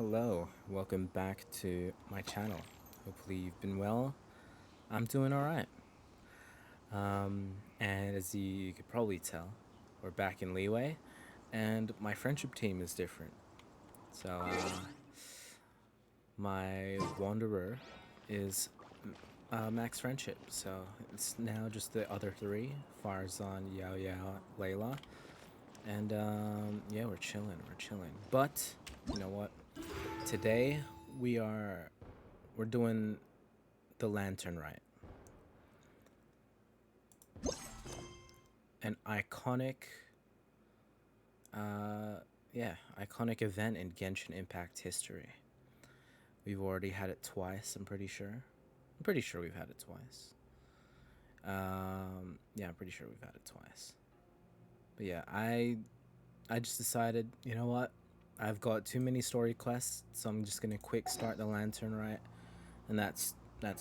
hello. Welcome back to my channel. Hopefully you've been well. I'm doing alright. And as you could probably tell, we're back in Leeway, and my friendship team is different. So, my Wanderer is Max Friendship, so it's now just the other three, Farzan, Yao Yao, Layla, and yeah, we're chilling. But, you know what? Today, we're doing the Lantern Rite, an uh, iconic event in Genshin Impact history. We've already had it twice. I'm pretty sure we've had it twice. Yeah, I'm pretty sure we've had it twice. But yeah, I just decided, you know what? I've got too many story quests, so I'm just gonna quick start the Lantern Rite, and that's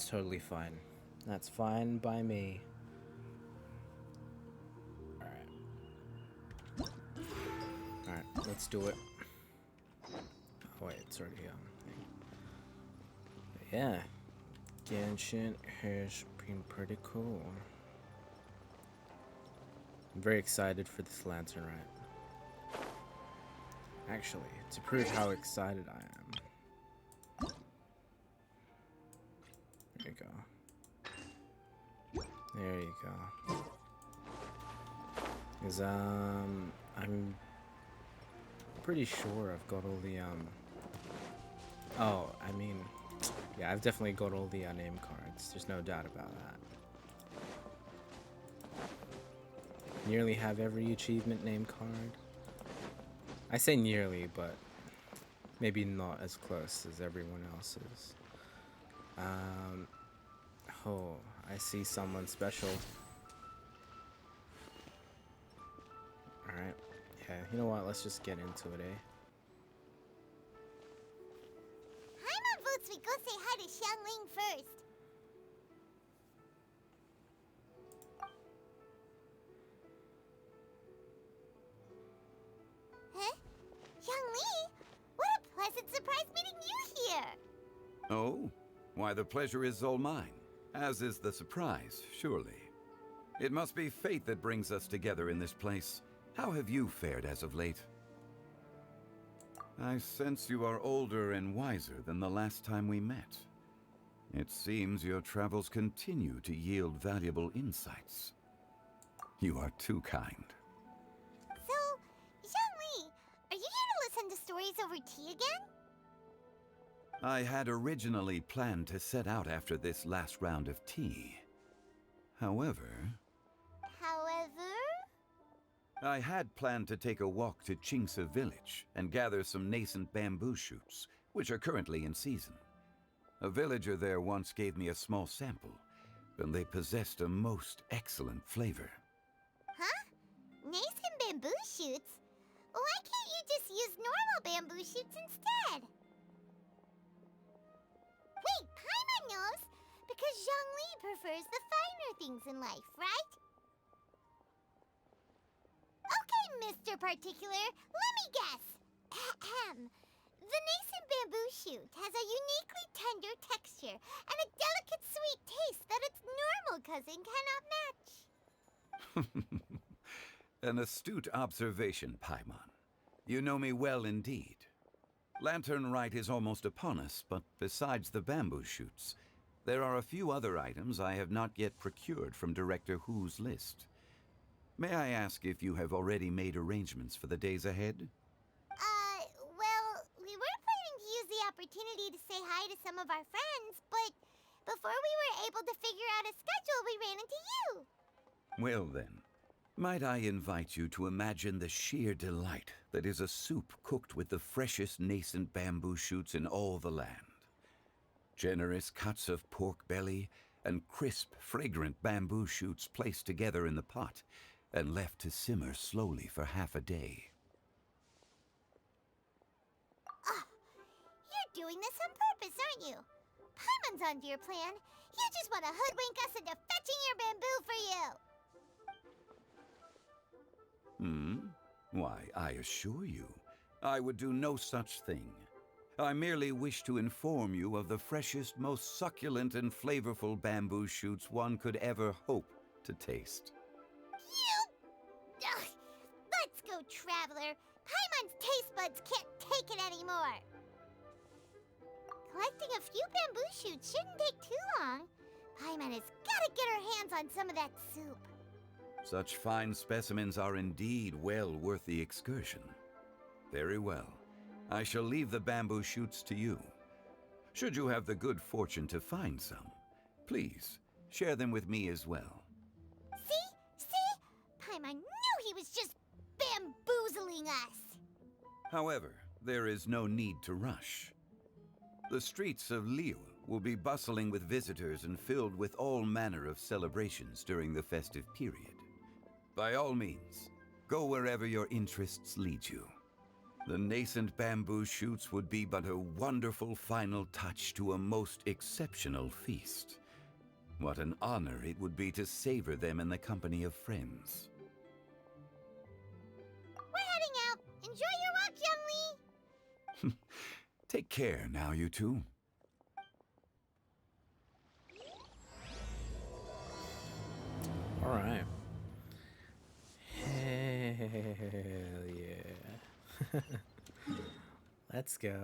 totally fine. That's fine by me. All right, all right, let's do it. Oh wait, it's already yeah, Genshin has been pretty cool. I'm very excited for this Lantern Rite. Actually, to prove how excited I am, there you go. There you go. Cause I'm pretty sure I've got all the Oh, I mean, yeah, I've definitely got all the name cards. There's no doubt about that. Nearly have every achievement name card. I say nearly, but maybe not as close as everyone else's. Um, oh, I see someone special. Alright. Yeah, you know what? Let's just get into it, eh? Paimon votes we go say hi to Xiangling first. Huh? Xiangli? What a pleasant surprise meeting you here! Oh? Why, the pleasure is all mine, as is the surprise, surely. It must be fate that brings us together in this place. How have you fared as of late? I sense you are older and wiser than the last time we met. It seems your travels continue to yield valuable insights. You are too kind. So, Xiangli, are you here to listen to stories over tea again? I had originally planned to set out after this last round of tea. However, However... I had planned to take a walk to Chingsha village and gather some nascent bamboo shoots, which are currently in season. A villager there once gave me a small sample, and they possessed a most excellent flavor. Huh? Nascent bamboo shoots? Why can't you just use normal bamboo shoots instead? Wait, Paimon knows! Because Zhongli prefers the finer things in life, right? Okay, Mr. Particular, let me guess. Ahem. The nascent bamboo shoot has a uniquely tender texture and a delicate sweet taste that its normal cousin cannot match. An astute observation, Paimon. You know me well indeed. Lantern Rite is almost upon us, but besides the bamboo shoots, there are a few other items I have not yet procured from Director Hu's list. May I ask if you have already made arrangements for the days ahead? Well, we were planning to use the opportunity to say hi to some of our friends, but before we were able to figure out a schedule, we ran into you. Well then, might I invite you to imagine the sheer delight that is a soup cooked with the freshest nascent bamboo shoots in all the land. Generous cuts of pork belly and crisp, fragrant bamboo shoots placed together in the pot and left to simmer slowly for half a day. Oh, you're doing this on purpose, aren't you? Paimon's onto your plan. You just want to hoodwink us into fetching your bamboo for you. Hmm? Why, I assure you, I would do no such thing. I merely wish to inform you of the freshest, most succulent and flavorful bamboo shoots one could ever hope to taste. Ugh. Let's go, Traveler. Paimon's taste buds can't take it anymore. Collecting a few bamboo shoots shouldn't take too long. Paimon has gotta get her hands on some of that soup. Such fine specimens are indeed well worth the excursion. Very well. I shall leave the bamboo shoots to you. Should you have the good fortune to find some, please share them with me as well. See? Paimon knew he was just bamboozling us. However, there is no need to rush. The streets of Liyue will be bustling with visitors and filled with all manner of celebrations during the festive period. By all means, go wherever your interests lead you. The nascent bamboo shoots would be but a wonderful final touch to a most exceptional feast. What an honor it would be to savor them in the company of friends. We're heading out. Enjoy your walk, young Lee. Take care now, you two. All right. Hell yeah. Let's go.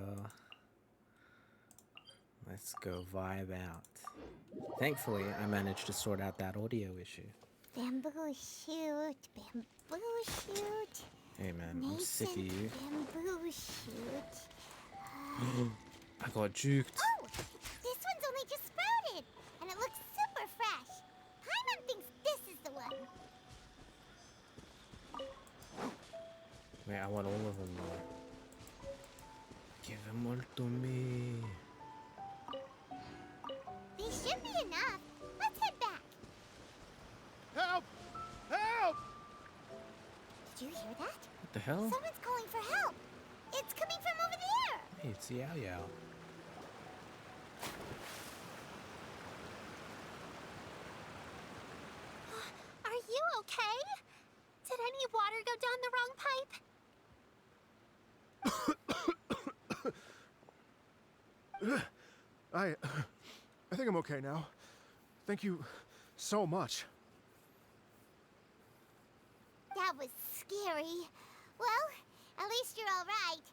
Let's go vibe out. Thankfully, I managed to sort out that audio issue. Bamboo shoot. Hey man, I'm sick of you. Bamboo shoot. I got juked. Oh! This one's only just sprouted, and it looks super fresh. Paimon thinks this is the one. Wait, I want all of them though. Give them all to me. These should be enough. Let's head back. Help! Help! Did you hear that? What the hell? Someone's calling for help. It's coming from over there. Hey, it's Yao Yao. Are you okay? Did any water go down the wrong pipe? I think I'm okay now. Thank you so much. That was scary. Well, at least you're all right.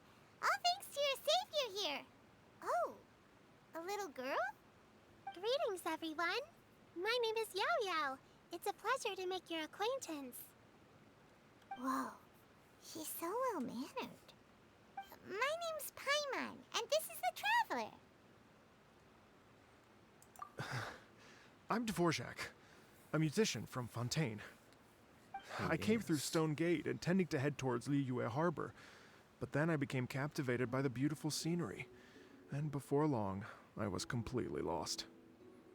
All thanks to your savior here. Oh, a little girl? Greetings, everyone. My name is Yao Yao. It's a pleasure to make your acquaintance. Whoa, she's so well-mannered. My name's Paimon, and this is the Traveler. I'm Dvorak, a musician from Fontaine. I came through Stone Gate intending to head towards Liyue Harbor, but then I became captivated by the beautiful scenery, and before long, I was completely lost.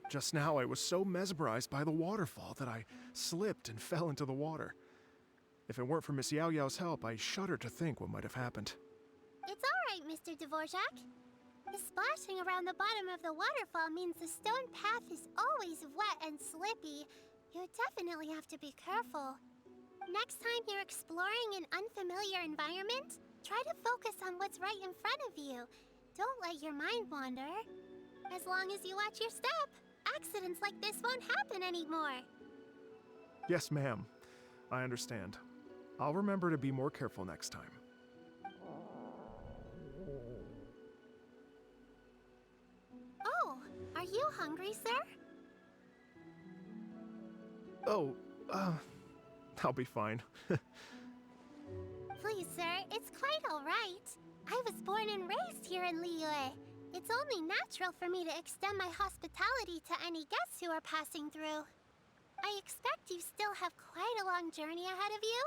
Just now, I was so mesmerized by the waterfall that I slipped and fell into the water. If it weren't for Miss Yao Yao's help, I shudder to think what might have happened. It's all right, Mr. Dvorak. The splashing around the bottom of the waterfall means the stone path is always wet and slippy. You definitely have to be careful. Next time you're exploring an unfamiliar environment, try to focus on what's right in front of you. Don't let your mind wander. As long as you watch your step, accidents like this won't happen anymore. Yes, ma'am. I understand. I'll remember to be more careful next time. Oh, are you hungry, sir? Oh, I'll be fine. Please, sir, it's quite all right. I was born and raised here in Liyue. It's only natural for me to extend my hospitality to any guests who are passing through. I expect you still have quite a long journey ahead of you.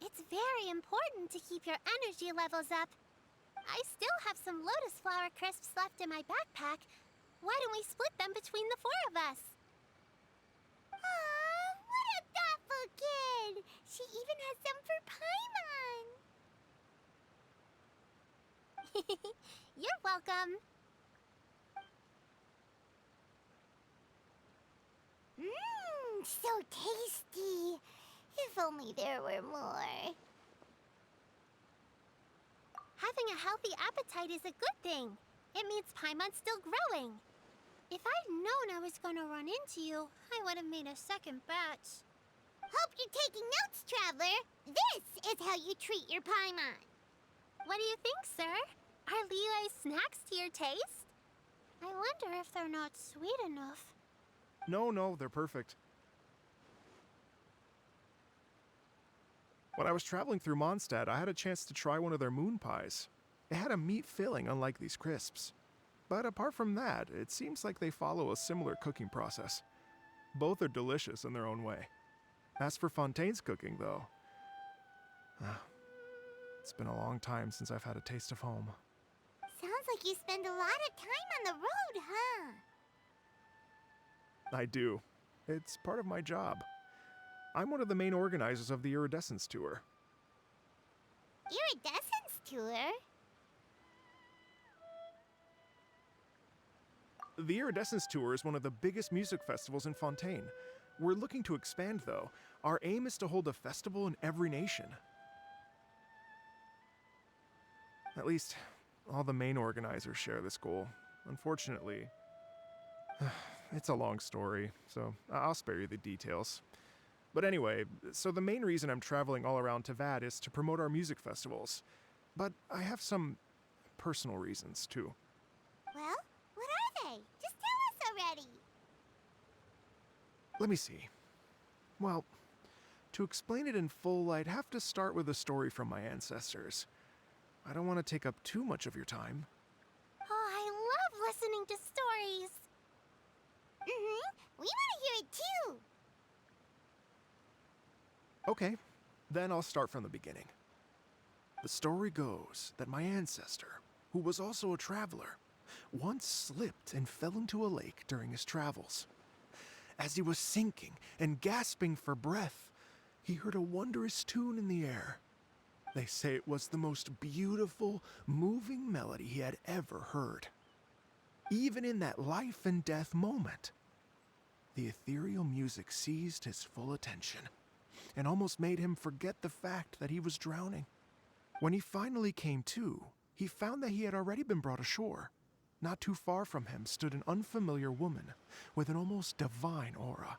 It's very important to keep your energy levels up. I still have some lotus flower crisps left in my backpack. Why don't we split them between the four of us? Aw, what a thoughtful kid! She even has some for Paimon! You're welcome. Mmm, so tasty. If only there were more. Having a healthy appetite is a good thing. It means Paimon's still growing. If I'd known I was gonna run into you, I would have made a second batch. Hope you're taking notes, Traveler. This is how you treat your Paimon. What do you think, sir? Are Leo's snacks to your taste? I wonder if they're not sweet enough. No, they're perfect. When I was traveling through Mondstadt, I had a chance to try one of their moon pies. It had a meat filling, unlike these crisps. But apart from that, it seems like they follow a similar cooking process. Both are delicious in their own way. As for Fontaine's cooking, though, it's been a long time since I've had a taste of home. Sounds like you spend a lot of time on the road, huh? I do. It's part of my job. I'm one of the main organizers of the Iridescence Tour. Iridescence Tour? The Iridescence Tour is one of the biggest music festivals in Fontaine. We're looking to expand, though. Our aim is to hold a festival in every nation. At least, all the main organizers share this goal. Unfortunately, it's a long story, so I'll spare you the details. But anyway, so the main reason I'm traveling all around Tavad is to promote our music festivals. But I have some personal reasons, too. Well, what are they? Just tell us already. Let me see. Well, to explain it in full, I'd have to start with a story from my ancestors. I don't want to take up too much of your time. Oh, I love listening to stories. We want to hear it too. Okay, then I'll start from the beginning. The story goes that my ancestor, who was also a traveler, once slipped and fell into a lake during his travels. As he was sinking and gasping for breath, he heard a wondrous tune in the air. They say it was the most beautiful, moving melody he had ever heard. Even in that life and death moment, the ethereal music seized his full attention and almost made him forget the fact that he was drowning. When he finally came to, he found that he had already been brought ashore. Not too far from him stood an unfamiliar woman with an almost divine aura.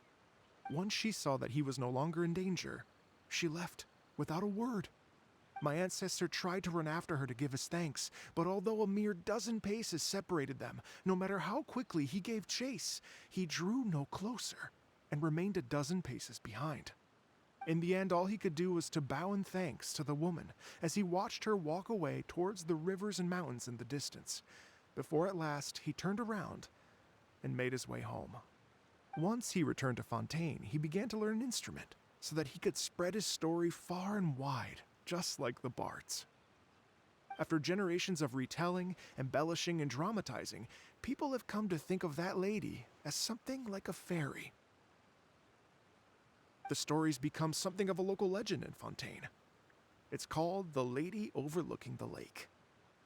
Once she saw that he was no longer in danger, she left without a word. My ancestor tried to run after her to give his thanks, but although a mere dozen paces separated them, no matter how quickly he gave chase, he drew no closer and remained a dozen paces behind. In the end, all he could do was to bow in thanks to the woman as he watched her walk away towards the rivers and mountains in the distance, before at last he turned around and made his way home. Once he returned to Fontaine, he began to learn an instrument so that he could spread his story far and wide, just like the bards. After generations of retelling, embellishing, and dramatizing, people have come to think of that lady as something like a fairy. The story's become something of a local legend in Fontaine. It's called the Lady Overlooking the Lake.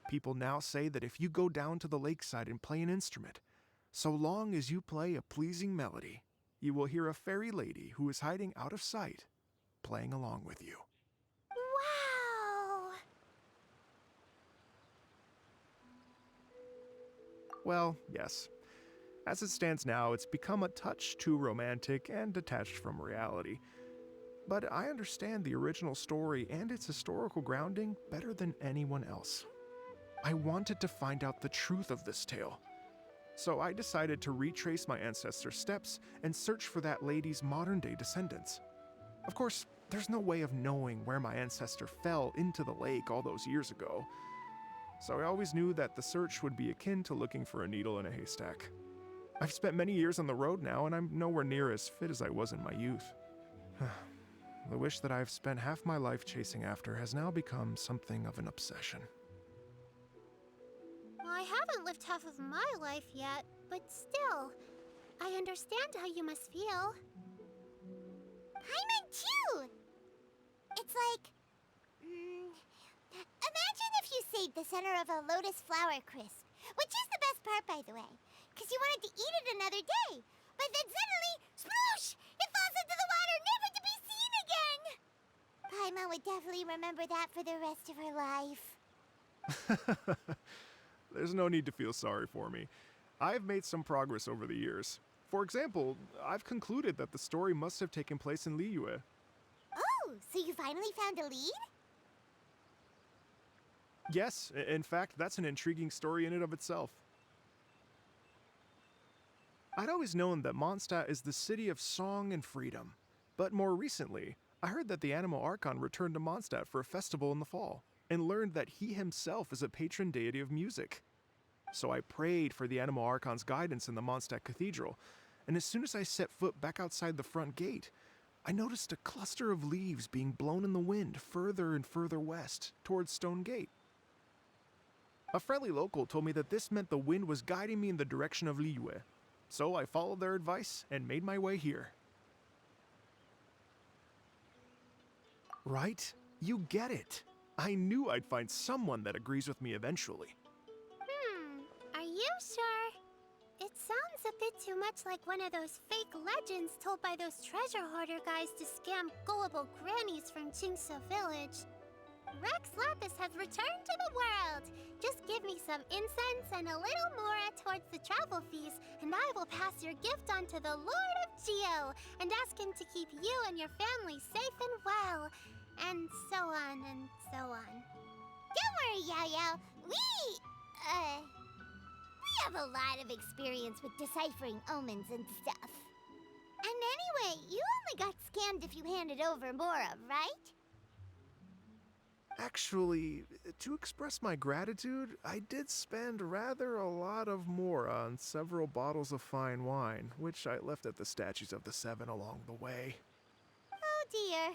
People now say that if you go down to the lakeside and play an instrument, so long as you play a pleasing melody, you will hear a fairy lady who is hiding out of sight, playing along with you. Wow! Well, yes. As it stands now, it's become a touch too romantic and detached from reality. But I understand the original story and its historical grounding better than anyone else. I wanted to find out the truth of this tale. So I decided to retrace my ancestors' steps and search for that lady's modern-day descendants. Of course, there's no way of knowing where my ancestor fell into the lake all those years ago. So I always knew that the search would be akin to looking for a needle in a haystack. I've spent many years on the road now, and I'm nowhere near as fit as I was in my youth. The wish that I've spent half my life chasing after has now become something of an obsession. I haven't lived half of my life yet, but still, I understand how you must feel. Paimon too! It's like... imagine if you saved the center of a lotus flower crisp, which is the best part, by the way, because you wanted to eat it another day, but then suddenly, sploosh! It falls into the water, never to be seen again! Paimon would definitely remember that for the rest of her life. There's no need to feel sorry for me. I've made some progress over the years. For example, I've concluded that the story must have taken place in Liyue. Oh, so you finally found a lead? Yes, in fact, that's an intriguing story in and of itself. I'd always known that Mondstadt is the city of song and freedom. But more recently, I heard that the Animal Archon returned to Mondstadt for a festival in the fall, and learned that he himself is a patron deity of music. So I prayed for the Animal Archon's guidance in the Mondstadt Cathedral, and as soon as I set foot back outside the front gate, I noticed a cluster of leaves being blown in the wind further and further west, towards Stone Gate. A friendly local told me that this meant the wind was guiding me in the direction of Liyue, so I followed their advice and made my way here. Right? You get it. I knew I'd find someone that agrees with me eventually. Are you sure? It sounds a bit too much like one of those fake legends told by those treasure hoarder guys to scam gullible grannies from Jingsa Village. Rex Lapis has returned to the world! Just give me some incense and a little mora towards the travel fees, and I will pass your gift on to the Lord of Geo, and ask him to keep you and your family safe and well. And so on and so on. Don't worry, Yao Yao. We have a lot of experience with deciphering omens and stuff. And anyway, you only got scammed if you handed over Mora, right? Actually, to express my gratitude, I did spend rather a lot of mora on several bottles of fine wine, which I left at the statues of the Seven along the way. Oh dear.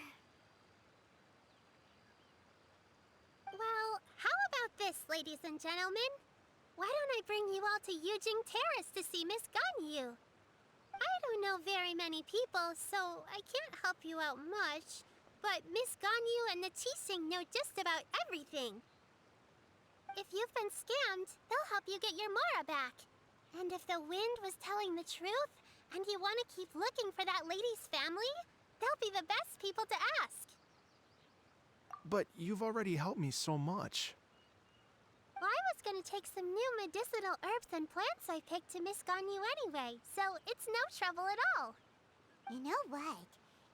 Well, how about this, ladies and gentlemen? Why don't I bring you all to Yujing Terrace to see Miss Ganyu? I don't know very many people, so I can't help you out much. But Miss Ganyu and the Qixing know just about everything. If you've been scammed, they'll help you get your Mora back. And if the wind was telling the truth, and you want to keep looking for that lady's family, they'll be the best people to ask. But you've already helped me so much. Well, I was going to take some new medicinal herbs and plants I picked to Miss Ganyu anyway, so it's no trouble at all. You know what?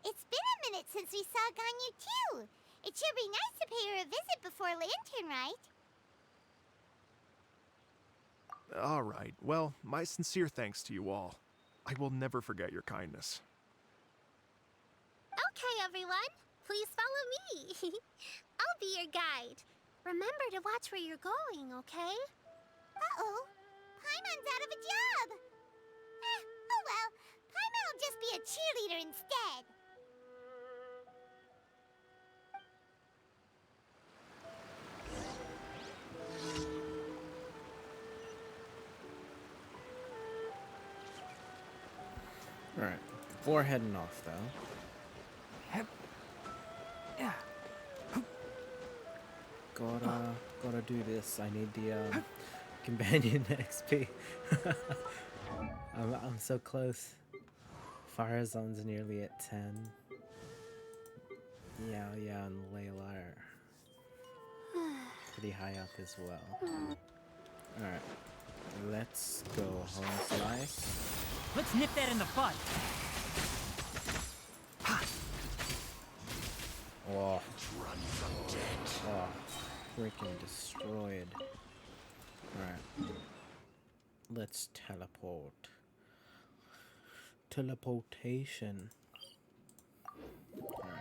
It's been a minute since we saw Ganyu too. It should be nice to pay her a visit before Lantern Rite. All right, well, my sincere thanks to you all. I will never forget your kindness. Okay, everyone, please follow me. I'll be your guide. Remember to watch where you're going, okay? Uh-oh. Paimon's out of a job. Oh well. Paimon will just be a cheerleader instead. Alright, before heading off though. Yeah. Gotta do this. I need the companion XP. I'm so close. Fire Zone's nearly at 10. Yao Yao and Layla are pretty high up as well. Alright, let's go home slice. Let's nip that in the bud. Oh, oh, freaking destroyed. Alright, let's teleport. Teleportation. Alright.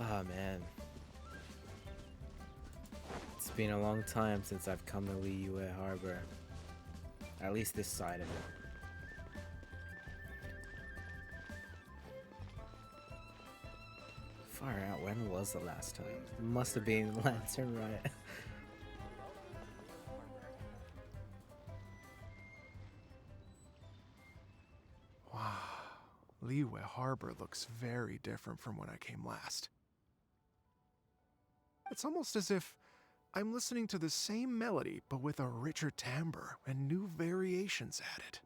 Ah, man. It's been a long time since I've come to Liyue Harbor. At least this side of it. Far out, when was the last time? It must have been Lantern Rite. Wow. Liyue Harbor looks very different from when I came last. It's almost as if I'm listening to the same melody, but with a richer timbre and new variations added.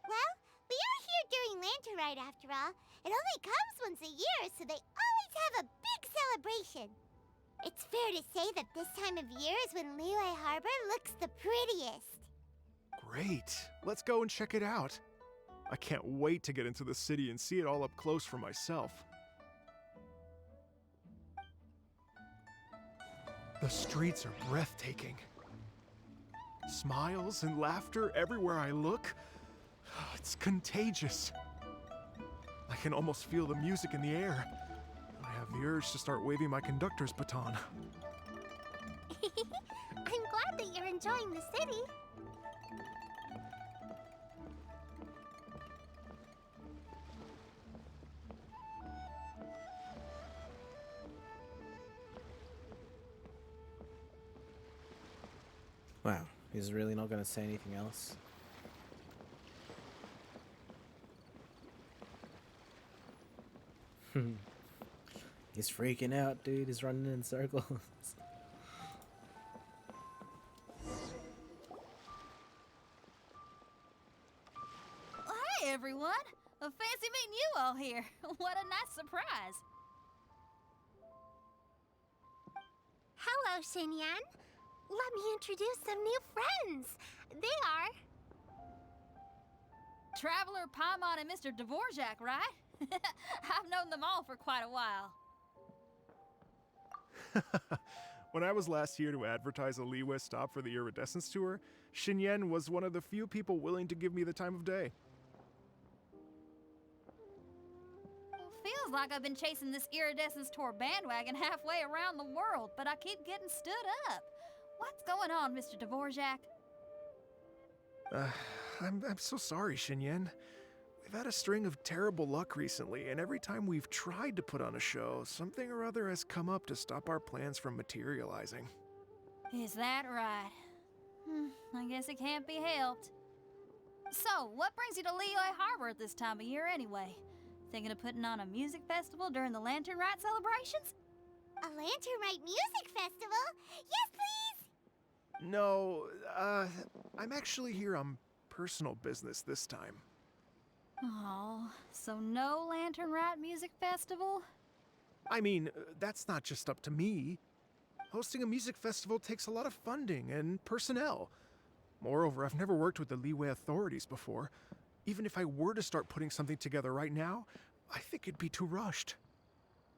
Well, we are here during Lantern Rite after all. It only comes once a year, so they always have a big celebration. It's fair to say that this time of year is when Liyue Harbor looks the prettiest. Great. Let's go and check it out. I can't wait to get into the city and see it all up close for myself. The streets are breathtaking. Smiles and laughter everywhere I look. It's contagious. I can almost feel the music in the air. I have the urge to start waving my conductor's baton. I'm glad that you're enjoying the city. Wow, he's really not gonna say anything else. He's freaking out, dude. He's running in circles. Hey, everyone. Fancy meeting you all here. What a nice surprise. Hello, Xinyan. Let me introduce some new friends. They are... Traveler, Paimon, and Mr. Dvorak, right? I've known them all for quite a while. When I was last here to advertise a Liyue stop for the Iridescence Tour, Xinyan was one of the few people willing to give me the time of day. Feels like I've been chasing this Iridescence Tour bandwagon halfway around the world, but I keep getting stood up. What's going on, Mr. Dvorak? I'm so sorry, Xinyan. We've had a string of terrible luck recently, and every time we've tried to put on a show, something or other has come up to stop our plans from materializing. Is that right? I guess it can't be helped. So, what brings you to Liyue Harbor at this time of year anyway? Thinking of putting on a music festival during the Lantern Rite celebrations? A Lantern Rite music festival? Yes, please! No, I'm actually here on personal business this time. Oh, so no Lantern Rite music festival? I mean, that's not just up to me. Hosting a music festival takes a lot of funding and personnel. Moreover, I've never worked with the Liyue authorities before. Even if I were to start putting something together right now, I think it'd be too rushed.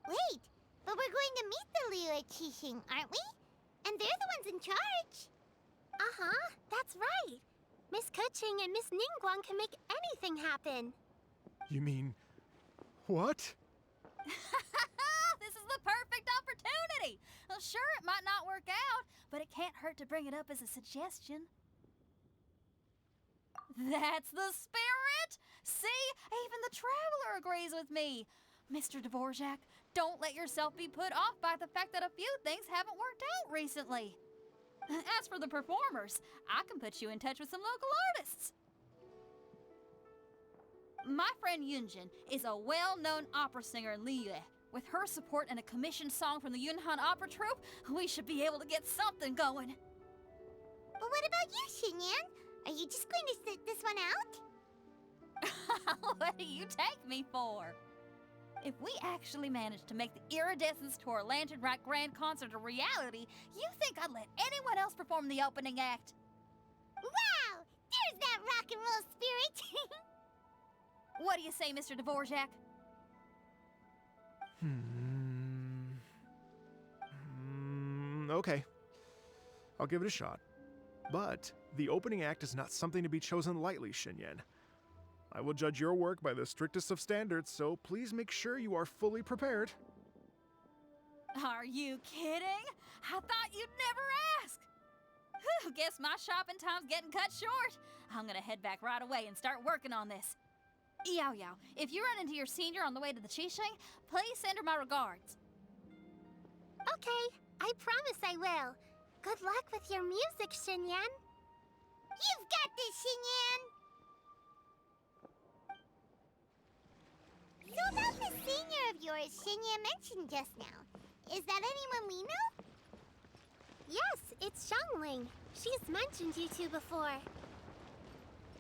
Wait, but we're going to meet the Liyue Qixing, aren't we? And they're the ones in charge. Uh-huh, that's right. Miss Kuching and Miss Ningguang can make anything happen. You mean... what? This is the perfect opportunity! Well, sure, it might not work out, but it can't hurt to bring it up as a suggestion. That's the spirit! See? Even the Traveler agrees with me. Mr. Dvorak, don't let yourself be put off by the fact that a few things haven't worked out recently. As for the performers, I can put you in touch with some local artists. My friend Yunjin is a well-known opera singer in Liyue. With her support and a commissioned song from the Yunhan Opera Troupe, we should be able to get something going. But what about you, Xinyan? Are you just going to sit this one out? What do you take me for? If we actually manage to make the Iridescence Tour Lantern Rite Grand Concert a reality, you think I'd let anyone else perform the opening act? Wow! There's that rock and roll spirit! What do you say, Mr. Dvorak? Okay. I'll give it a shot. But the opening act is not something to be chosen lightly, Xinyan. I will judge your work by the strictest of standards, so please make sure you are fully prepared. Are you kidding? I thought you'd never ask. Whew, guess my shopping time's getting cut short. I'm gonna head back right away and start working on this. Yao Yao, if you run into your senior on the way to the Qixing, please send her my regards. Okay, I promise I will. Good luck with your music, Xinyan. You've got this, Xinyan! So about the senior of yours Xinyan mentioned just now, is that anyone we know? Yes, it's Xiangling. She's mentioned you two before. I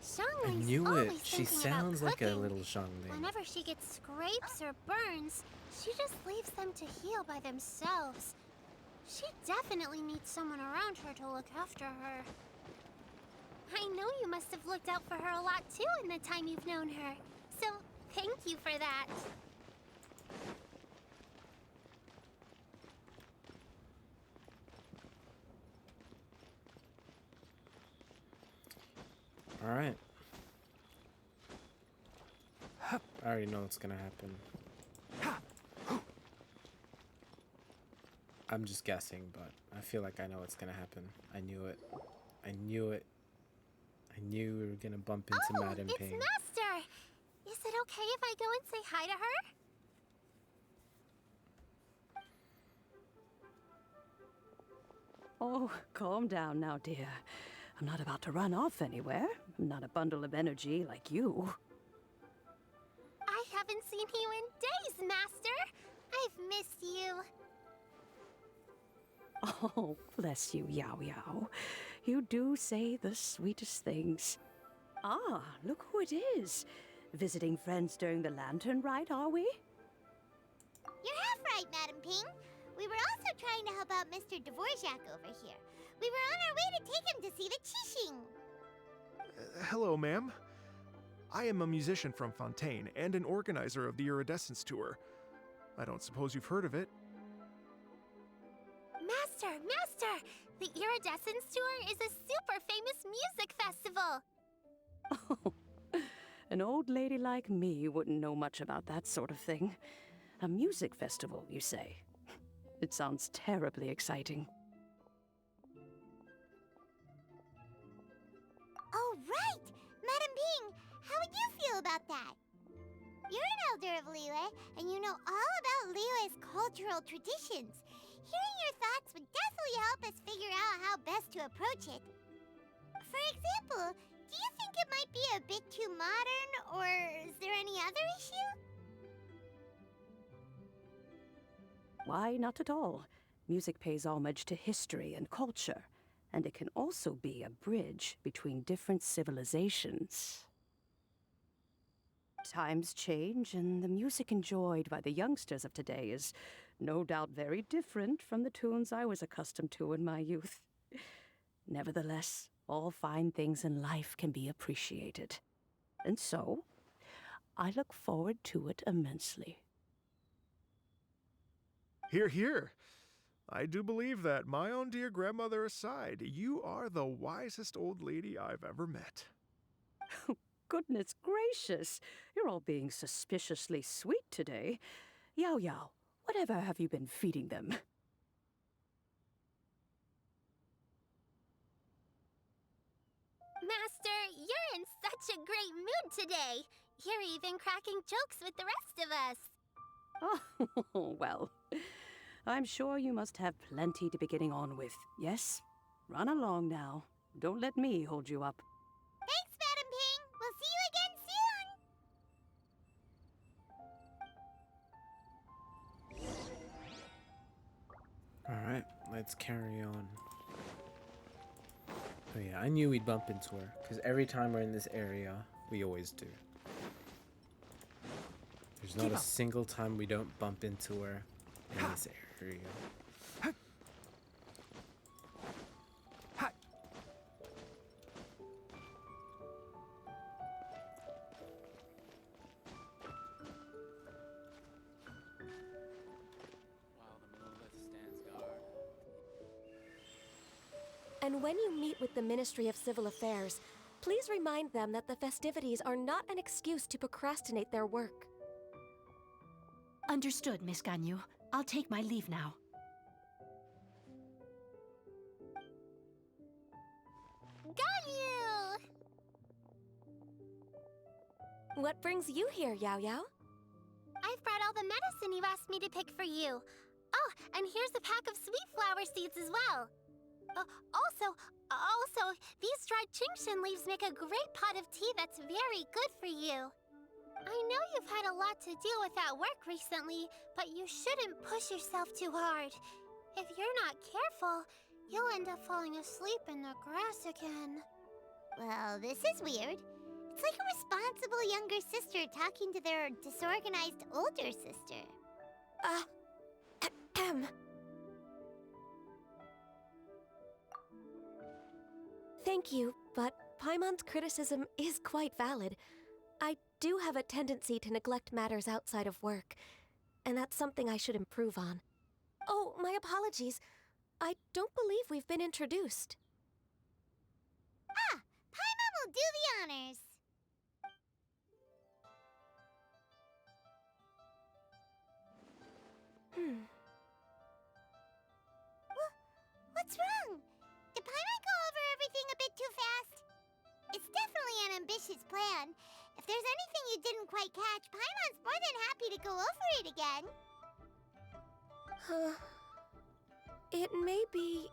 Xiangling's knew it. always She thinking about sounds like a cooking. little Xiangling. Whenever she gets scrapes or burns, she just leaves them to heal by themselves. She definitely needs someone around her to look after her. I know you must have looked out for her a lot too in the time you've known her. So, thank you for that. Alright. I already know what's gonna happen. I'm just guessing, but I feel like I know what's gonna happen. I knew it. I knew it. I knew we were gonna bump into Madam it's Ping. Master! Is it okay if I go and say hi to her? Oh, calm down now, dear. I'm not about to run off anywhere. I'm not a bundle of energy like you. I haven't seen you in days, Master! I've missed you. Oh, bless you, Yao Yao. You do say the sweetest things. Ah, look who it is. Visiting friends during the Lantern Rite, are we? You're half right, Madam Ping. We were also trying to help out Mr. Dvorak over here. We were on our way to take him to see the Qixing. Hello, ma'am. I am a musician from Fontaine and an organizer of the Iridescence Tour. I don't suppose you've heard of it. Master! The Iridescence Tour is a super famous music festival! Oh, an old lady like me wouldn't know much about that sort of thing. A music festival, you say? It sounds terribly exciting. Oh, right! Madam Ping, how would you feel about that? You're an elder of Liyue, and you know all about Liyue's cultural traditions. Hearing your thoughts would definitely help us figure out how best to approach it. For example, do you think it might be a bit too modern, or is there any other issue? Why, not at all. Music pays homage to history and culture, and it can also be a bridge between different civilizations. Times change, and the music enjoyed by the youngsters of today is no doubt very different from the tunes I was accustomed to in my youth. Nevertheless, all fine things in life can be appreciated. And so, I look forward to it immensely. Hear, hear. I do believe that, my own dear grandmother aside, you are the wisest old lady I've ever met. Goodness gracious, you're all being suspiciously sweet today. Yao Yao, whatever have you been feeding them? Master, you're in such a great mood today. You're even cracking jokes with the rest of us. Oh, well, I'm sure you must have plenty to be getting on with. Yes? Run along now. Don't let me hold you up. Thanks, Madam Ping. We'll see you again soon. Alright, let's carry on. Oh yeah, I knew we'd bump into her, because every time we're in this area, we always do. There's not a single time we don't bump into her in this area. And when you meet with the Ministry of Civil Affairs, please remind them that the festivities are not an excuse to procrastinate their work. Understood, Miss Ganyu. I'll take my leave now. Ganyu! What brings you here, Yao Yao? I've brought all the medicine you asked me to pick for you. Oh, and here's a pack of sweet flower seeds as well. Also, these dried Chingshin leaves make a great pot of tea that's very good for you. I know you've had a lot to deal with at work recently, but you shouldn't push yourself too hard. If you're not careful, You'll end up falling asleep in the grass again. Well, this is weird. It's like a responsible younger sister talking to their disorganized older sister. Thank you, but Paimon's criticism is quite valid. I do have a tendency to neglect matters outside of work, and that's something I should improve on. Oh, my apologies. I don't believe we've been introduced. Ah, Paimon will do the honors. What's wrong? Did Paimon go over everything a bit too fast? It's definitely an ambitious plan. If there's anything you didn't quite catch, Paimon's more than happy to go over it again. It may be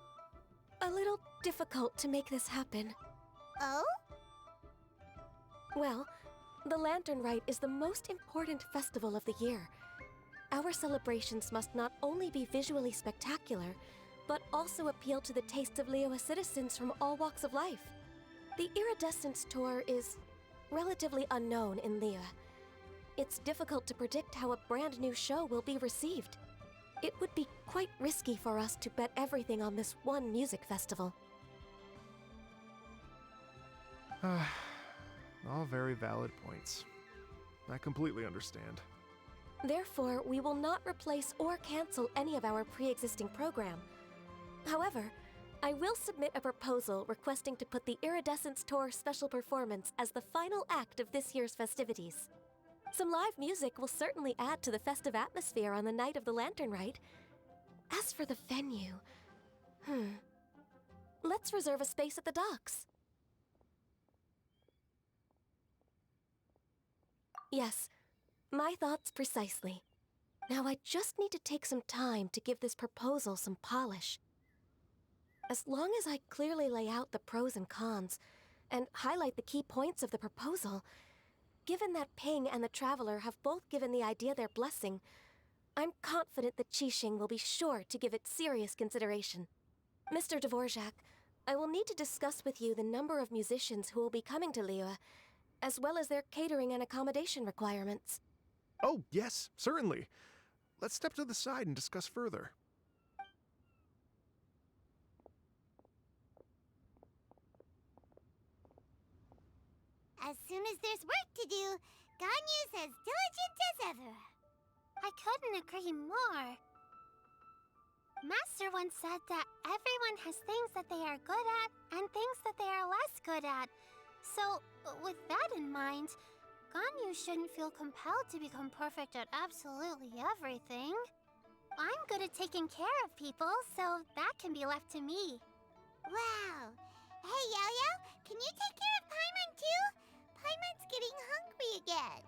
a little difficult to make this happen. Oh? Well, the Lantern Rite is the most important festival of the year. Our celebrations must not only be visually spectacular, but also appeal to the tastes of Liyue citizens from all walks of life. The Iridescence Tour is relatively unknown in Liyue. It's difficult to predict how a brand new show will be received. It would be quite risky for us to bet everything on this one music festival. All very valid points. I completely understand. Therefore, we will not replace or cancel any of our pre-existing program. However, I will submit a proposal requesting to put the Iridescence Tour special performance as the final act of this year's festivities. Some live music will certainly add to the festive atmosphere on the night of the Lantern Rite. As for the venue, let's reserve a space at the docks. Yes, my thoughts precisely. Now I just need to take some time to give this proposal some polish. As long as I clearly lay out the pros and cons, and highlight the key points of the proposal, given that Ping and the Traveler have both given the idea their blessing, I'm confident that Qixing will be sure to give it serious consideration. Mr. Dvorak, I will need to discuss with you the number of musicians who will be coming to Liyue, as well as their catering and accommodation requirements. Oh, yes, certainly. Let's step to the side and discuss further. As soon as there's work to do, Ganyu's as diligent as ever. I couldn't agree more. Master once said that everyone has things that they are good at and things that they are less good at. So, with that in mind, Ganyu shouldn't feel compelled to become perfect at absolutely everything. I'm good at taking care of people, so that can be left to me. Wow. Hey, Yao-Yao, can you take care of Paimon too? Paimon's getting hungry again.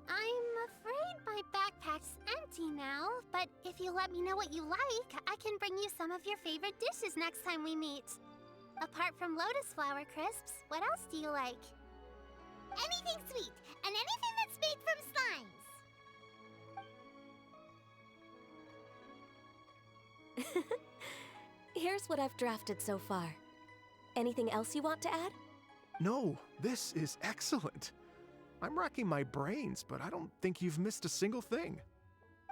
I'm afraid my backpack's empty now, but if you let me know what you like, I can bring you some of your favorite dishes next time we meet. Apart from lotus flower crisps, what else do you like? Anything sweet, and anything that's made from slimes. Here's what I've drafted so far. Anything else you want to add? No, this is excellent. I'm racking my brains, but I don't think you've missed a single thing.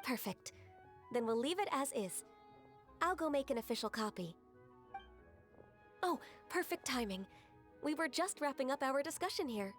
Perfect. Then we'll leave it as is. I'll go make an official copy. Oh, perfect timing. We were just wrapping up our discussion here.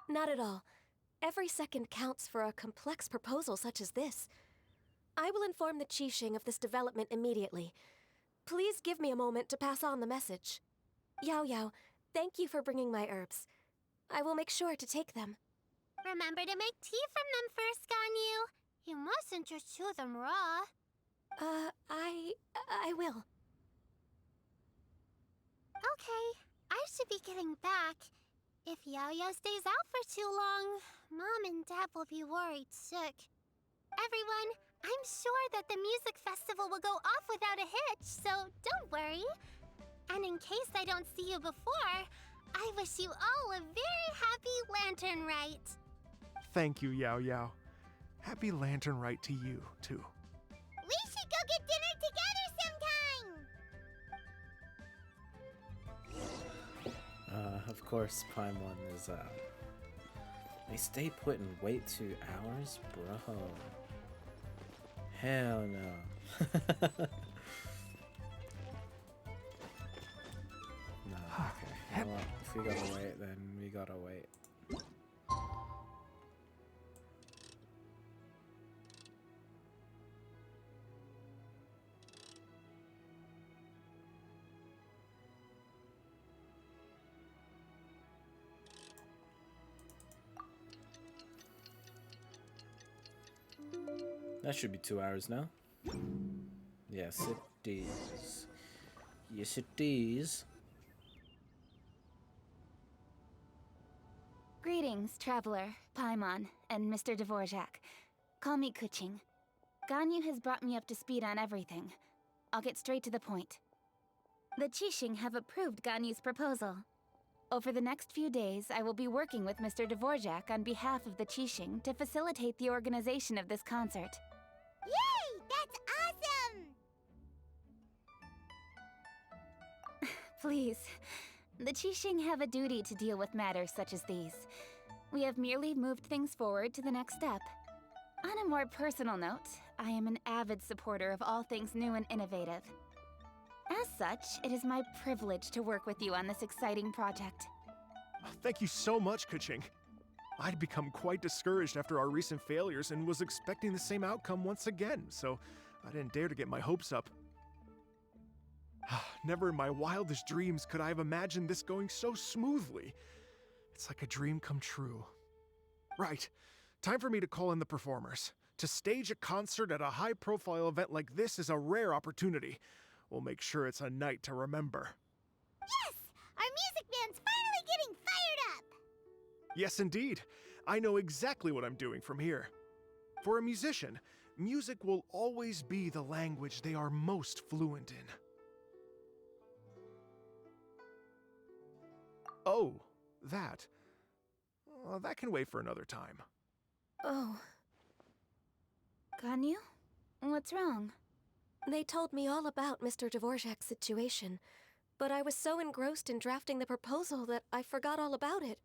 Not at all. Every second counts for a complex proposal such as this. I will inform the Qixing of this development immediately. Please give me a moment to pass on the message. Yao Yao, thank you for bringing my herbs. I will make sure to take them. Remember to make tea from them first, Ganyu. You mustn't just chew them raw. I will. Okay, I should be getting back. If Yao Yao stays out for too long, Mom and Dad will be worried sick. Everyone, I'm sure that the music festival will go off without a hitch, so don't worry. And in case I don't see you before, I wish you all a very happy Lantern Rite. Thank you, Yao Yao. Happy Lantern Rite to you, too. We should go get dinner together sometime! Of course, Paimon is, They stay put and wait 2 hours? Bro. Hell no. No, okay. Well, if we gotta wait, then we gotta wait. That should be 2 hours now. Yes, it is. Yes, it is. Greetings, traveler, Paimon, and Mr. Dvorak. Call me Kuching. Ganyu has brought me up to speed on everything. I'll get straight to the point. The Qixing have approved Ganyu's proposal. Over the next few days, I will be working with Mr. Dvorak on behalf of the Qixing to facilitate the organization of this concert. Yay! That's awesome! Please. The Qixing have a duty to deal with matters such as these. We have merely moved things forward to the next step. On a more personal note, I am an avid supporter of all things new and innovative. As such, it is my privilege to work with you on this exciting project. Thank you so much, Kuching. I'd become quite discouraged after our recent failures and was expecting the same outcome once again, so I didn't dare to get my hopes up. Never in my wildest dreams could I have imagined this going so smoothly. It's like a dream come true. Right. Time for me to call in the performers. To stage a concert at a high-profile event like this is a rare opportunity. We'll make sure it's a night to remember. Yes! Our music band's finally getting fired up! Yes, indeed. I know exactly what I'm doing from here. For a musician, music will always be the language they are most fluent in. Oh, that. That can wait for another time. Oh. Ganyu? What's wrong? They told me all about Mr. Dvorak's situation, but I was so engrossed in drafting the proposal that I forgot all about it.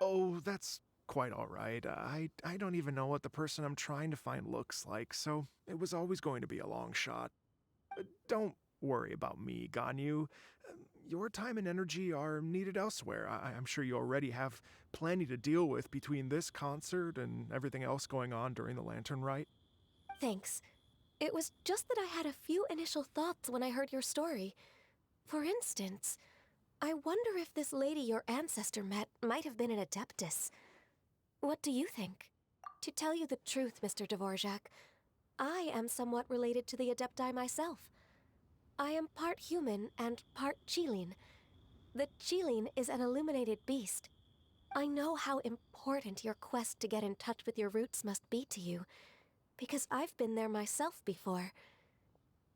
Oh, that's quite all right. I don't even know what the person I'm trying to find looks like, so it was always going to be a long shot. Don't worry about me, Ganyu. Your time and energy are needed elsewhere. I'm sure you already have plenty to deal with between this concert and everything else going on during the Lantern Rite. Thanks. It was just that I had a few initial thoughts when I heard your story. For instance, I wonder if this lady your ancestor met might have been an Adeptus. What do you think? To tell you the truth, Mr. Dvorak, I am somewhat related to the Adepti myself. I am part human and part Qilin. The Qilin is an illuminated beast. I know how important your quest to get in touch with your roots must be to you, because I've been there myself before,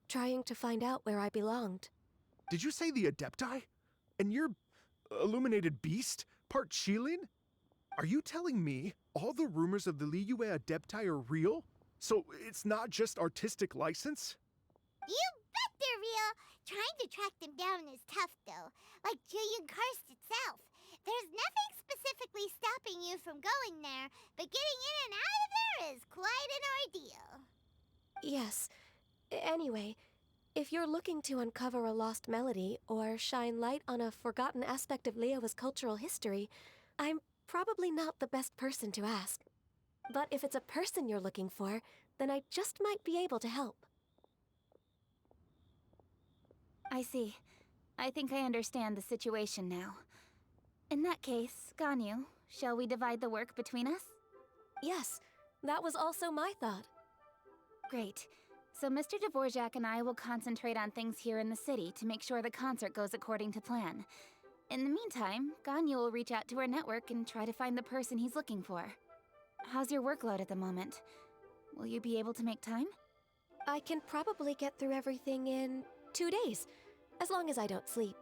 trying to find out where I belonged. Did you say the Adepti? And you're illuminated beast? Part Qilin? Are you telling me all the rumors of the Liyue Adepti are real? So it's not just artistic license? You bet they're real! Trying to track them down is tough, though. Like Julian Karst itself. There's nothing specifically stopping you from going there, but getting in and out of there is quite an ordeal. Yes. Anyway, if you're looking to uncover a lost melody or shine light on a forgotten aspect of Liyue's cultural history, I'm probably not the best person to ask. But if it's a person you're looking for, then I just might be able to help. I see. I think I understand the situation now. In that case, Ganyu, shall we divide the work between us? Yes, that was also my thought. Great. So Mr. Dvorak and I will concentrate on things here in the city to make sure the concert goes according to plan. In the meantime, Ganyu will reach out to our network and try to find the person he's looking for. How's your workload at the moment? Will you be able to make time? I can probably get through everything in 2 days, as long as I don't sleep.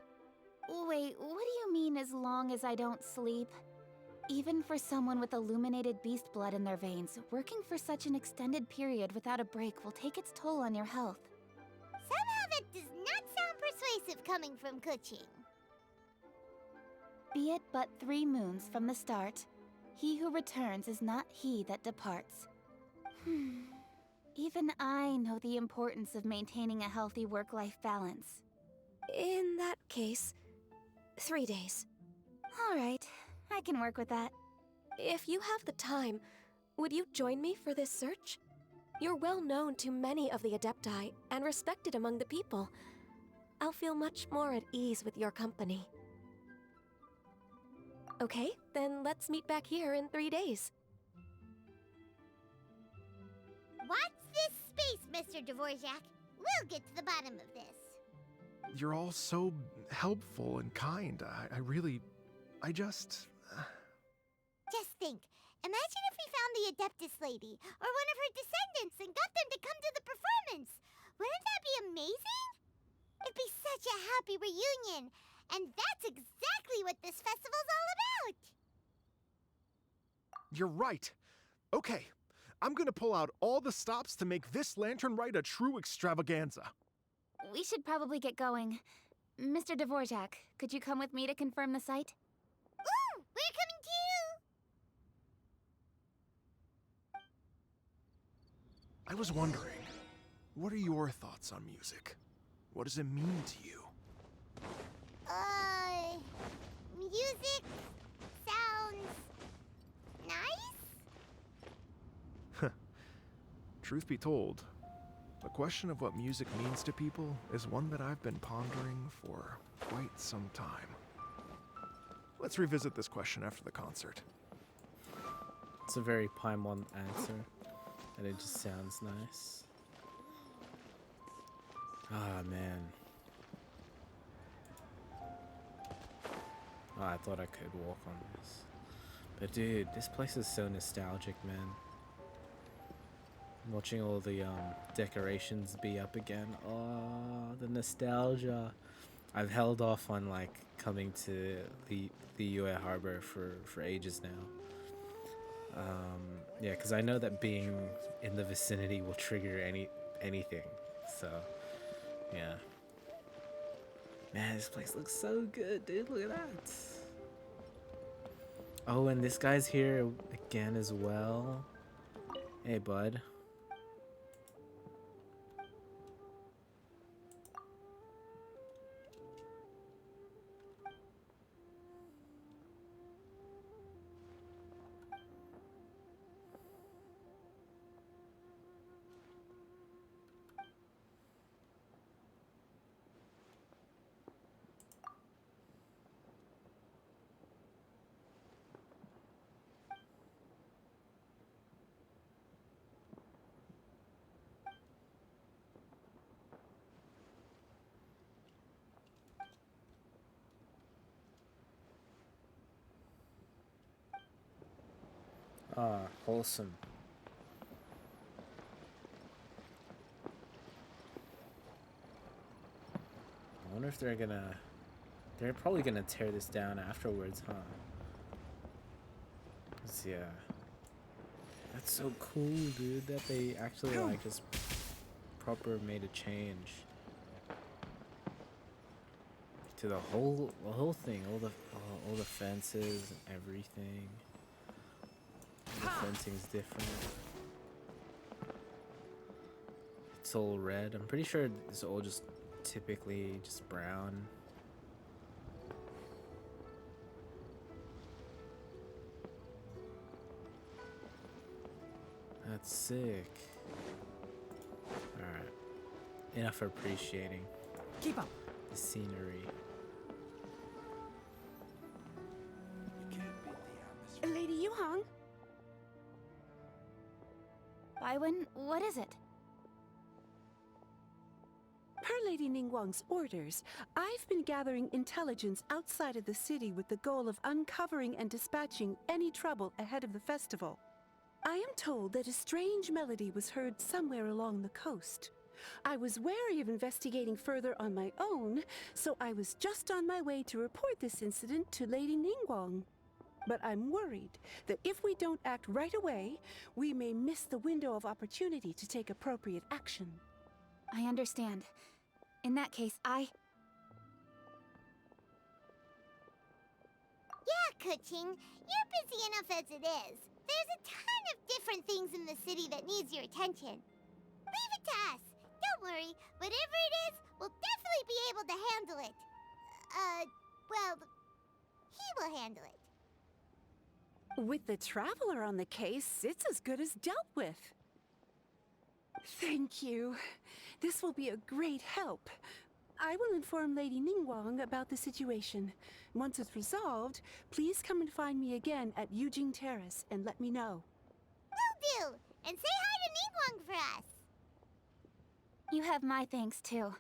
Wait, what do you mean as long as I don't sleep? Even for someone with illuminated beast blood in their veins, working for such an extended period without a break will take its toll on your health. Somehow that does not sound persuasive coming from Kuching. Be it but 3 moons from the start, he who returns is not he that departs. Even I know the importance of maintaining a healthy work-life balance. In that case, 3 days. All right, I can work with that. If you have the time, would you join me for this search? You're well known to many of the Adepti and respected among the people. I'll feel much more at ease with your company. Okay, then let's meet back here in 3 days. Watch this space, Mr. Dvorak. We'll get to the bottom of this. You're all so helpful and kind. I just... Just think. Imagine if we found the Adeptus lady, or one of her descendants, and got them to come to the performance. Wouldn't that be amazing? It'd be such a happy reunion. And that's exactly what this festival's all about. You're right. Okay, I'm gonna pull out all the stops to make this Lantern Rite a true extravaganza. We should probably get going. Mr. Dvorak, could you come with me to confirm the site? Ooh, we're coming too! I was wondering, what are your thoughts on music? What does it mean to you? Music sounds nice? Truth be told, the question of what music means to people is one that I've been pondering for quite some time. Let's revisit this question after the concert. It's a very Paimon answer, and it just sounds nice. Ah, man. Oh, I thought I could walk on this. But dude, this place is so nostalgic, man. Watching all the decorations be up again. Oh, the nostalgia. I've held off on like coming to the UA Harbor for ages now. Yeah, because I know that being in the vicinity will trigger anything. So, yeah. Man, this place looks so good, dude. Look at that. Oh, and this guy's here again as well. Hey, bud. Ah, wholesome. I wonder if they're probably gonna tear this down afterwards, huh? 'Cause, yeah. That's so cool, dude, that they actually like just proper made a change to the whole thing, all the fences and everything. The fencing's different. It's all red. I'm pretty sure it's all just typically just brown. that's sick. Alright. Enough appreciating Keep up. the scenery. Lady Yuhang? Baiwen, what is it? Per Lady Ningguang's orders, I've been gathering intelligence outside of the city with the goal of uncovering and dispatching any trouble ahead of the festival. I am told that a strange melody was heard somewhere along the coast. I was wary of investigating further on my own, so I was just on my way to report this incident to Lady Ningguang. But I'm worried that if we don't act right away, we may miss the window of opportunity to take appropriate action. I understand. In that case, Yeah, Kuching, you're busy enough as it is. There's a ton of different things in the city that needs your attention. Leave it to us. Don't worry. Whatever it is, we'll definitely be able to handle it. Well, he will handle it. With the Traveler on the case, it's as good as dealt with. Thank you. This will be a great help. I will inform Lady Ningguang about the situation. Once it's resolved, please come and find me again at Yujing Terrace and let me know. Will do. And say hi to Ningguang for us. you have my thanks too.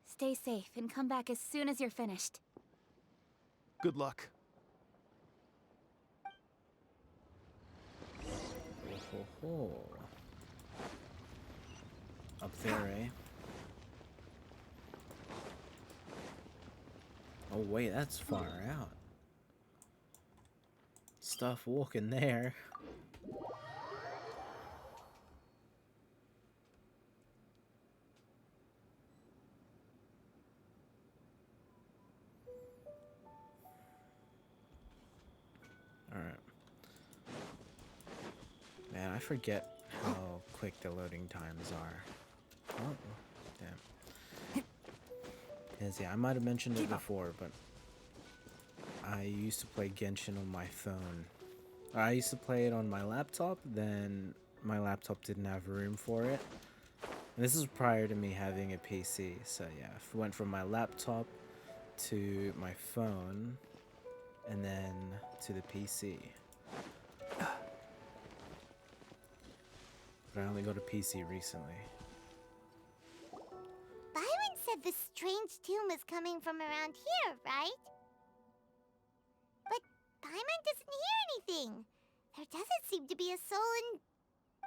Stay safe and come back as soon as you're finished. Good luck. Ho, ho. Up there, eh? Oh wait, that's far out. Stuff walking there. Alright. Man, I forget how quick the loading times are. Oh, damn. Yes, yeah, I might have mentioned it before, but I used to play Genshin on my phone. I used to play it on my laptop, then my laptop didn't have room for it. And this is prior to me having a PC, so yeah, I went from my laptop to my phone, and then to the PC. But I only got a PC recently. Byron said the strange tomb is coming from around here, right? But Paimon doesn't hear anything. There doesn't seem to be a soul in...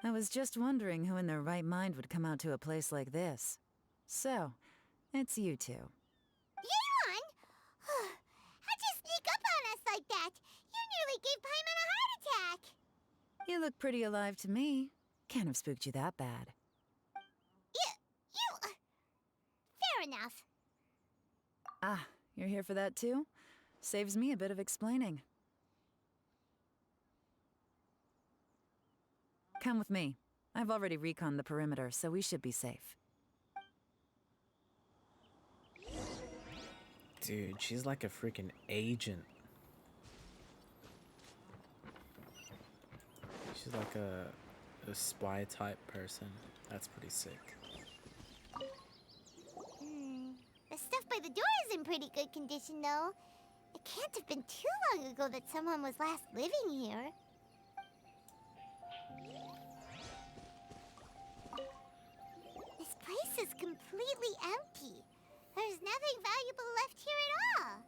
I was just wondering who in their right mind would come out to a place like this. So, it's you two. Yeon! How'd you sneak up on us like that? You nearly gave Paimon a heart attack! You look pretty alive to me. Can't have spooked you that bad. Fair enough. Ah, you're here for that too? Saves me a bit of explaining. Come with me. I've already reconned the perimeter, so we should be safe. Dude, she's like a freaking agent. She's like a spy type person. That's pretty sick. The stuff by the door is in pretty good condition, though. It can't have been too long ago that someone was last living here. This place is completely empty. There's nothing valuable left here at all.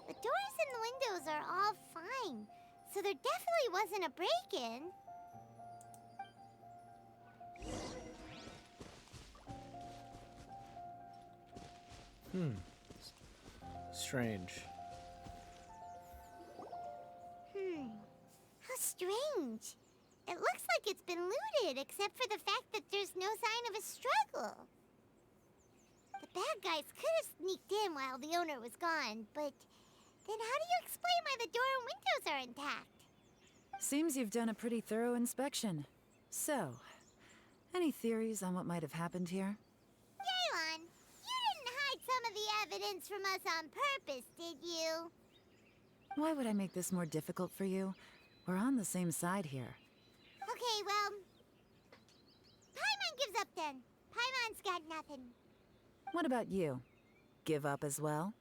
The doors and the windows are all fine, so there definitely wasn't a break-in. Strange. How strange. It looks like it's been looted, except for the fact that there's no sign of a struggle. The bad guys could have sneaked in while the owner was gone, but then how do you explain why the door and windows are intact? Seems you've done a pretty thorough inspection. So, any theories on what might have happened here? Yeon, you didn't hide some of the evidence from us on purpose, did you? Why would I make this more difficult for you? We're on the same side here. Okay, well... Paimon gives up then. Paimon's got nothing. What about you? Give up as well?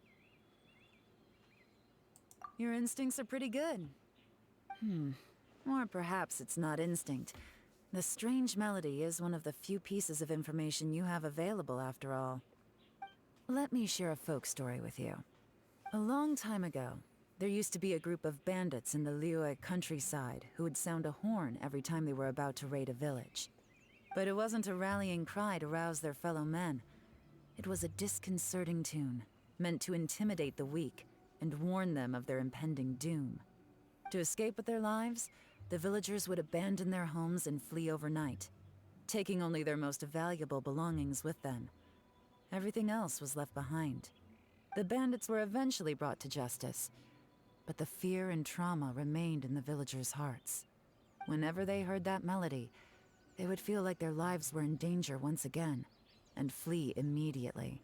Your instincts are pretty good. Or perhaps it's not instinct. The strange melody is one of the few pieces of information you have available, after all. Let me share a folk story with you. A long time ago, there used to be a group of bandits in the Liyue countryside who would sound a horn every time they were about to raid a village. But it wasn't a rallying cry to rouse their fellow men. It was a disconcerting tune, meant to intimidate the weak and warn them of their impending doom. To escape with their lives, the villagers would abandon their homes and flee overnight, taking only their most valuable belongings with them. Everything else was left behind. The bandits were eventually brought to justice, but the fear and trauma remained in the villagers' hearts. Whenever they heard that melody, they would feel like their lives were in danger once again, and flee immediately.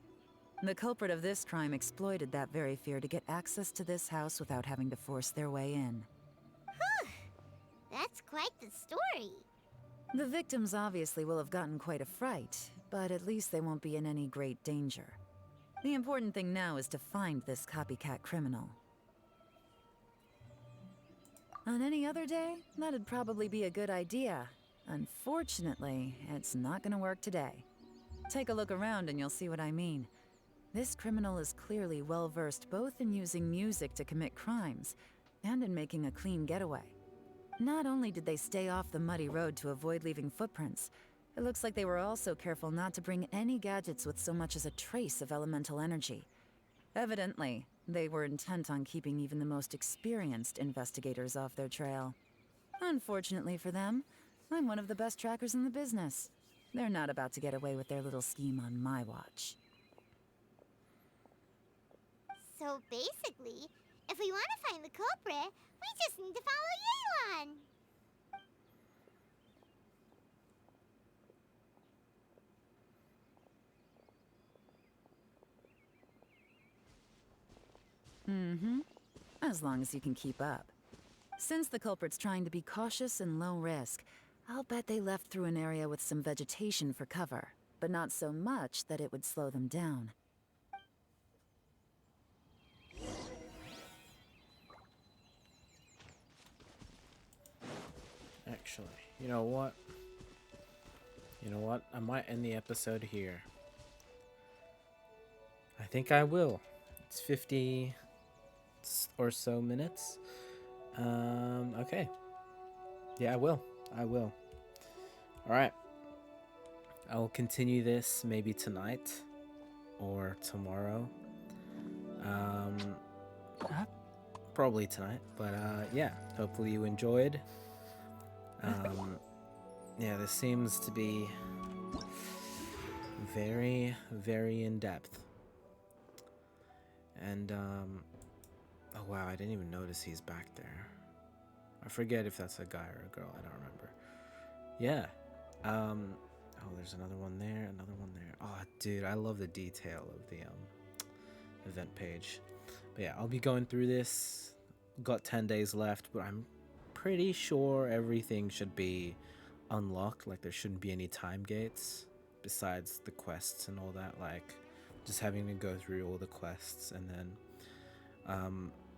The culprit of this crime exploited that very fear to get access to this house without having to force their way in. That's quite the story. The victims obviously will have gotten quite a fright, but at least they won't be in any great danger. The important thing now is to find this copycat criminal. On any other day, that'd probably be a good idea. Unfortunately, it's not gonna work today. Take a look around and you'll see what I mean. This criminal is clearly well-versed both in using music to commit crimes and in making a clean getaway. Not only did they stay off the muddy road to avoid leaving footprints, it looks like they were also careful not to bring any gadgets with so much as a trace of elemental energy. Evidently, they were intent on keeping even the most experienced investigators off their trail. Unfortunately for them, I'm one of the best trackers in the business. They're not about to get away with their little scheme on my watch. So basically, if we want to find the culprit, we just need to follow Yelan. As long as you can keep up. Since the culprit's trying to be cautious and low risk, I'll bet they left through an area with some vegetation for cover, but not so much that it would slow them down. Actually, you know what? I might end the episode here. I think I will. It's 50 or so minutes. Okay. Yeah, I will. Alright. I will continue this maybe tonight or tomorrow. Probably tonight, but yeah, hopefully you enjoyed. Yeah, this seems to be very, very in-depth. And, oh wow, I didn't even notice he's back there. I forget if that's a guy or a girl, I don't remember. Yeah. Oh, there's another one there, another one there. Oh, dude, I love the detail of the, event page. But yeah, I'll be going through this. Got 10 days left, but I'm pretty sure everything should be unlocked. Like, there shouldn't be any time gates besides the quests and all that. Like, just having to go through all the quests and then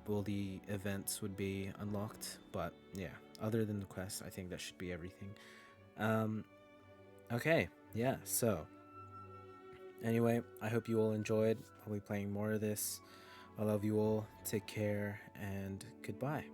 all the events would be unlocked. But yeah, other than the quests, I think that should be everything. Okay, yeah, so anyway, I hope you all enjoyed. I'll be playing more of this. I love you all. Take care and goodbye.